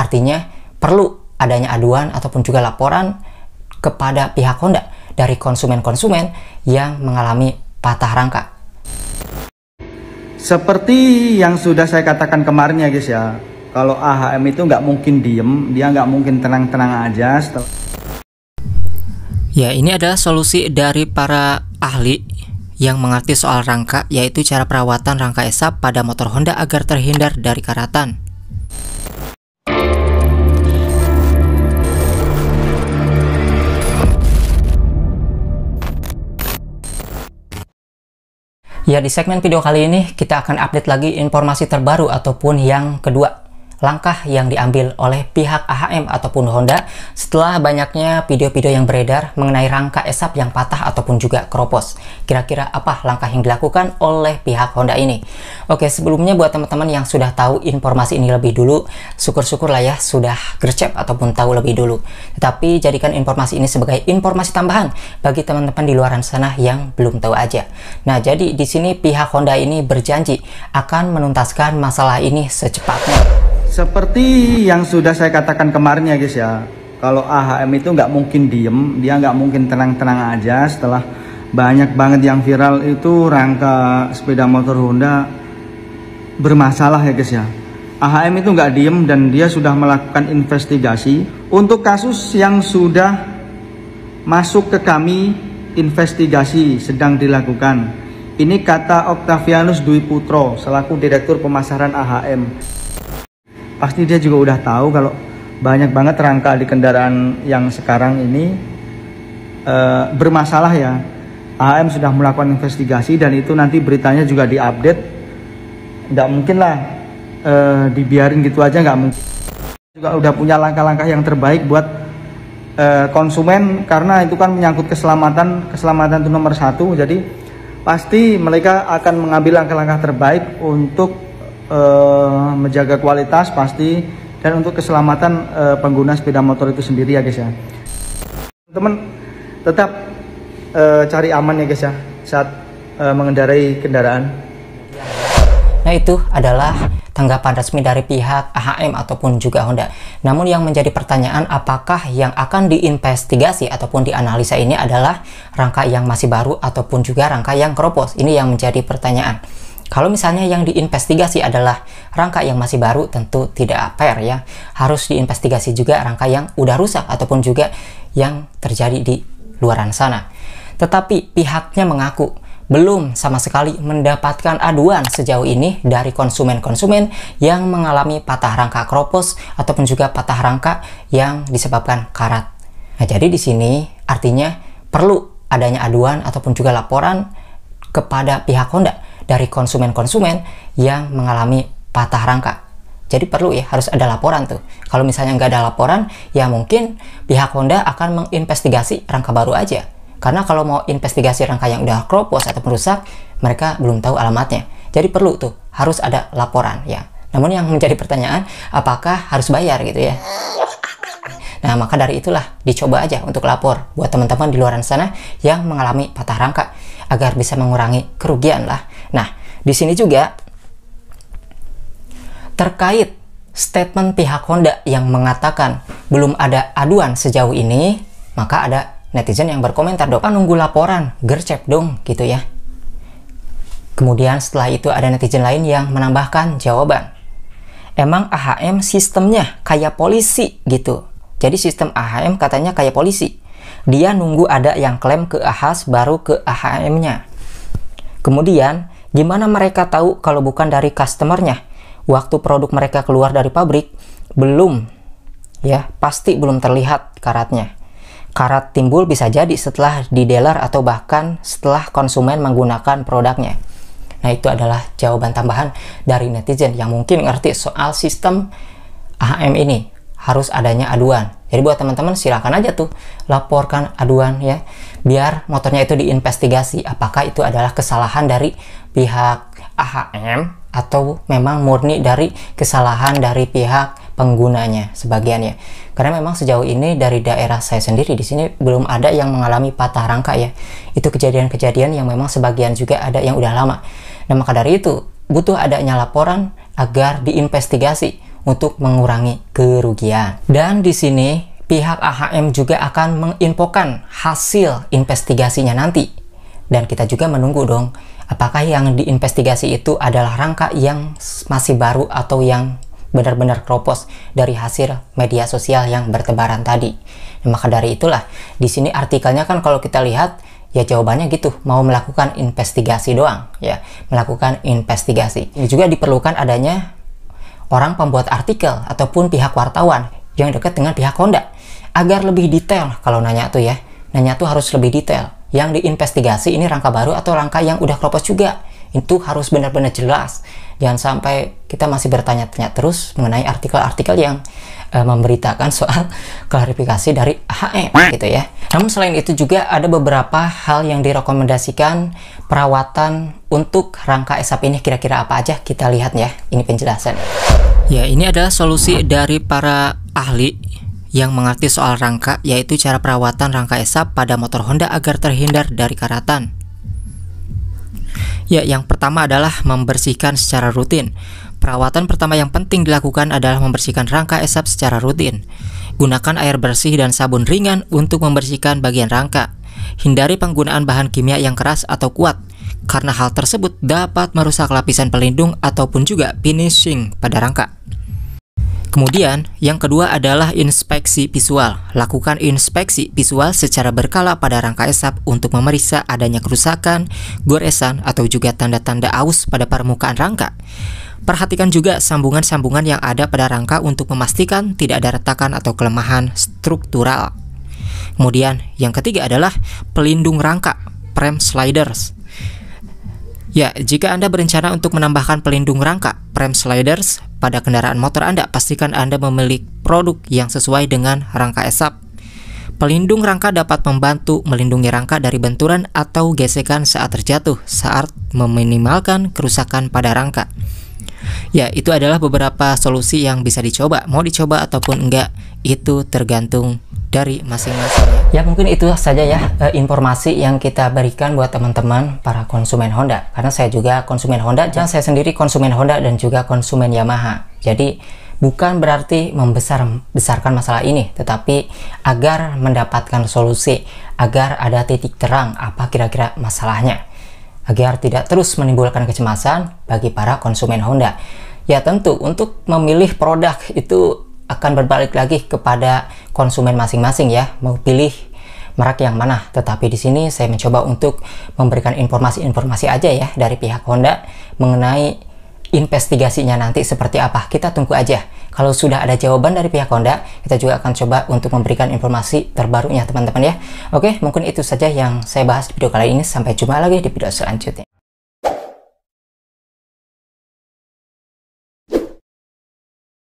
artinya perlu adanya aduan ataupun juga laporan kepada pihak Honda dari konsumen-konsumen yang mengalami patah rangka. Seperti yang sudah saya katakan kemarin ya guys ya, kalau AHM itu nggak mungkin diem, dia nggak mungkin tenang-tenang aja. Ya, ini adalah solusi dari para ahli yang mengerti soal rangka, yaitu cara perawatan rangka ESAP pada motor Honda agar terhindar dari karatan. Ya, di segmen video kali ini kita akan update lagi informasi terbaru ataupun yang kedua, langkah yang diambil oleh pihak AHM ataupun Honda setelah banyaknya video-video yang beredar mengenai rangka ESAP yang patah ataupun juga keropos. Kira-kira apa langkah yang dilakukan oleh pihak Honda ini? Oke, sebelumnya buat teman-teman yang sudah tahu informasi ini lebih dulu, syukur-syukur lah ya sudah gercep ataupun tahu lebih dulu. Tetapi jadikan informasi ini sebagai informasi tambahan bagi teman-teman di luar sana yang belum tahu aja. Nah, jadi di sini pihak Honda ini berjanji akan menuntaskan masalah ini secepatnya. Seperti yang sudah saya katakan kemarin ya guys ya, kalau AHM itu nggak mungkin diem, dia nggak mungkin tenang-tenang aja setelah banyak banget yang viral itu rangka sepeda motor Honda bermasalah ya guys ya. AHM itu nggak diem dan dia sudah melakukan investigasi. Untuk kasus yang sudah masuk ke kami, investigasi sedang dilakukan. Ini kata Octavianus Dwi Putro selaku Direktur Pemasaran AHM. Pasti dia juga udah tahu kalau banyak banget rangka di kendaraan yang sekarang ini bermasalah ya. AHM sudah melakukan investigasi dan itu nanti beritanya juga diupdate. Nggak mungkin lah dibiarin gitu aja, nggak mungkin. Juga udah punya langkah-langkah yang terbaik buat konsumen, karena itu kan menyangkut keselamatan itu nomor satu. Jadi pasti mereka akan mengambil langkah-langkah terbaik untuk menjaga kualitas pasti dan untuk keselamatan pengguna sepeda motor itu sendiri ya guys ya. Teman tetap cari aman ya guys ya saat mengendarai kendaraan. Nah, itu adalah tanggapan resmi dari pihak AHM ataupun juga Honda. Namun yang menjadi pertanyaan, apakah yang akan diinvestigasi ataupun dianalisa ini adalah rangka yang masih baru ataupun juga rangka yang keropos? Ini yang menjadi pertanyaan. Kalau misalnya yang diinvestigasi adalah rangka yang masih baru, tentu tidak fair ya. Harus diinvestigasi juga rangka yang udah rusak ataupun juga yang terjadi di luaran sana. Tetapi pihaknya mengaku belum sama sekali mendapatkan aduan sejauh ini dari konsumen-konsumen yang mengalami patah rangka keropos ataupun juga patah rangka yang disebabkan karat. Nah, jadi di sini artinya perlu adanya aduan ataupun juga laporan kepada pihak Honda dari konsumen-konsumen yang mengalami patah rangka. Jadi perlu ya, harus ada laporan tuh. Kalau misalnya nggak ada laporan, ya mungkin pihak Honda akan menginvestigasi rangka baru aja. Karena kalau mau investigasi rangka yang udah keropos ataupun rusak, mereka belum tahu alamatnya. Jadi perlu tuh, harus ada laporan ya. Namun yang menjadi pertanyaan, apakah harus bayar gitu ya? Nah, maka dari itulah dicoba aja untuk lapor buat teman-teman di luar sana yang mengalami patah rangka agar bisa mengurangi kerugian lah. Nah, di sini juga terkait statement pihak Honda yang mengatakan belum ada aduan sejauh ini, maka ada netizen yang berkomentar, "Dopa nunggu laporan, gercep dong," gitu ya. Kemudian setelah itu ada netizen lain yang menambahkan jawaban, "Emang AHM sistemnya kayak polisi gitu. Jadi sistem AHM katanya kayak polisi. Dia nunggu ada yang klaim ke AHAS baru ke AHM-nya. Kemudian, gimana mereka tahu kalau bukan dari customernya? Waktu produk mereka keluar dari pabrik, belum. Ya, pasti belum terlihat karatnya. Karat timbul bisa jadi setelah di dealer atau bahkan setelah konsumen menggunakan produknya." Nah, itu adalah jawaban tambahan dari netizen yang mungkin ngerti soal sistem AHM ini. Harus adanya aduan. Jadi buat teman-teman silakan aja tuh laporkan aduan ya, biar motornya itu diinvestigasi apakah itu adalah kesalahan dari pihak AHM atau memang murni dari kesalahan dari pihak penggunanya sebagiannya. Karena memang sejauh ini dari daerah saya sendiri di sini belum ada yang mengalami patah rangka ya. Itu kejadian-kejadian yang memang sebagian juga ada yang udah lama. Nah, maka dari itu butuh adanya laporan agar diinvestigasi untuk mengurangi kerugian. Dan di sini pihak AHM juga akan menginfokan hasil investigasinya nanti. Dan kita juga menunggu dong, apakah yang diinvestigasi itu adalah rangka yang masih baru atau yang benar-benar kropos dari hasil media sosial yang bertebaran tadi. Nah, maka dari itulah di sini artikelnya kan kalau kita lihat ya jawabannya gitu, mau melakukan investigasi doang ya, melakukan investigasi. Ini juga diperlukan adanya orang pembuat artikel ataupun pihak wartawan yang dekat dengan pihak Honda agar lebih detail. Kalau nanya tuh ya, nanya tuh harus lebih detail. Yang diinvestigasi ini rangka baru atau rangka yang udah kropos juga. Itu harus benar-benar jelas. Jangan sampai kita masih bertanya-tanya terus mengenai artikel-artikel yang memberitakan soal klarifikasi dari AHM gitu ya. Namun selain itu juga ada beberapa hal yang direkomendasikan perawatan untuk rangka ESAP ini, kira-kira apa aja, kita lihat ya. Ini penjelasan. Ya, ini adalah solusi dari para ahli yang mengerti soal rangka, yaitu cara perawatan rangka ESAP pada motor Honda agar terhindar dari karatan. Ya, yang pertama adalah membersihkan secara rutin. Perawatan pertama yang penting dilakukan adalah membersihkan rangka ESAP secara rutin. Gunakan air bersih dan sabun ringan untuk membersihkan bagian rangka. Hindari penggunaan bahan kimia yang keras atau kuat, karena hal tersebut dapat merusak lapisan pelindung ataupun juga finishing pada rangka. Kemudian, yang kedua adalah inspeksi visual. Lakukan inspeksi visual secara berkala pada rangka ESAP untuk memeriksa adanya kerusakan, goresan, atau juga tanda-tanda aus pada permukaan rangka. Perhatikan juga sambungan-sambungan yang ada pada rangka untuk memastikan tidak ada retakan atau kelemahan struktural. Kemudian, yang ketiga adalah pelindung rangka, frame sliders. Ya, jika Anda berencana untuk menambahkan pelindung rangka, frame sliders, pada kendaraan motor Anda, pastikan Anda memiliki produk yang sesuai dengan rangka ESAP. Pelindung rangka dapat membantu melindungi rangka dari benturan atau gesekan saat terjatuh, saat meminimalkan kerusakan pada rangka. Ya, itu adalah beberapa solusi yang bisa dicoba. Mau dicoba ataupun enggak, itu tergantung dari masing-masing. Ya, mungkin itu saja ya informasi yang kita berikan buat teman-teman para konsumen Honda. Karena saya juga konsumen Honda, dan saya sendiri konsumen Honda dan juga konsumen Yamaha. Jadi bukan berarti membesarkan masalah ini, tetapi agar mendapatkan solusi, agar ada titik terang apa kira-kira masalahnya, agar tidak terus menimbulkan kecemasan bagi para konsumen Honda. Ya, tentu untuk memilih produk itu akan berbalik lagi kepada konsumen masing-masing ya, mau pilih merek yang mana. Tetapi di sini saya mencoba untuk memberikan informasi-informasi aja ya dari pihak Honda mengenai investigasinya nanti seperti apa. Kita tunggu aja. Kalau sudah ada jawaban dari pihak Honda, kita juga akan coba untuk memberikan informasi terbarunya teman-teman ya. Oke, mungkin itu saja yang saya bahas di video kali ini. Sampai jumpa lagi di video selanjutnya.